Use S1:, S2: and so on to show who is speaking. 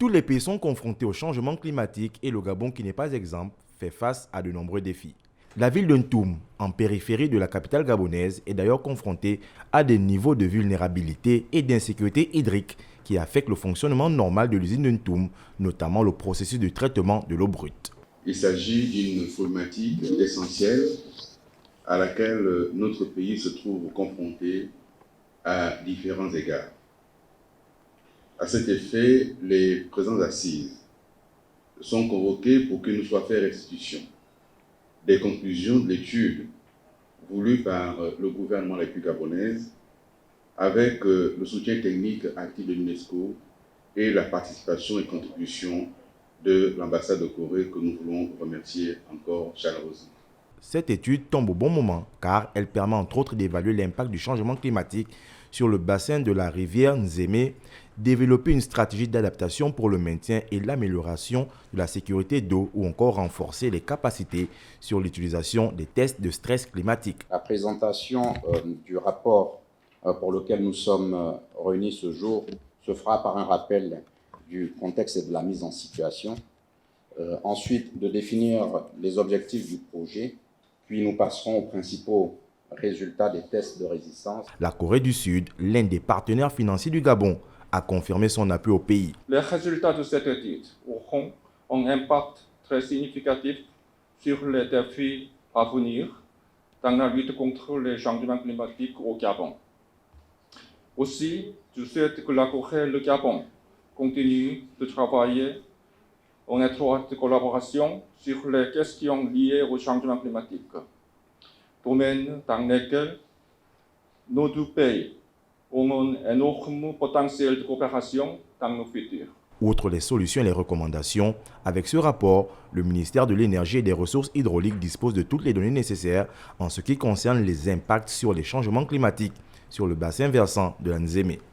S1: Tous les pays sont confrontés au changement climatique et le Gabon, qui n'est pas exempt, fait face à de nombreux défis. La ville de Ntoum, en périphérie de la capitale gabonaise, est d'ailleurs confrontée à des niveaux de vulnérabilité et d'insécurité hydrique qui affectent le fonctionnement normal de l'usine de Ntoum, notamment le processus de traitement de l'eau brute.
S2: Il s'agit d'une problématique essentielle à laquelle notre pays se trouve confronté à différents égards. À cet effet, les présentes assises sont convoquées pour que nous soit fait restitution des conclusions de l'étude voulue par le gouvernement de la République gabonaise avec le soutien technique actif de l'UNESCO et la participation et contribution de l'ambassade de Corée que nous voulons remercier encore chaleureusement.
S1: Cette étude tombe au bon moment car elle permet entre autres d'évaluer l'impact du changement climatique sur le bassin de la rivière Nzémé, développer une stratégie d'adaptation pour le maintien et l'amélioration de la sécurité d'eau ou encore renforcer les capacités sur l'utilisation des tests de stress climatique.
S3: La présentation du rapport pour lequel nous sommes réunis ce jour se fera par un rappel du contexte et de la mise en situation. Ensuite, de définir les objectifs du projet, puis nous passerons aux principaux résultats des tests de résistance.
S1: La Corée du Sud, l'un des partenaires financiers du Gabon, a confirmé son appui au pays.
S4: Les résultats de cette étude auront un impact très significatif sur les défis à venir dans la lutte contre les changements climatiques au Gabon. Aussi, je souhaite que la Corée et le Gabon continuent de travailler en étroite collaboration sur les questions liées au changement climatique, domaine dans lesquels nos deux pays ont un énorme potentiel de coopération dans le futur.
S1: Outre les solutions et les recommandations, avec ce rapport, le ministère de l'Énergie et des Ressources hydrauliques dispose de toutes les données nécessaires en ce qui concerne les impacts sur les changements climatiques sur le bassin versant de la Nzémé.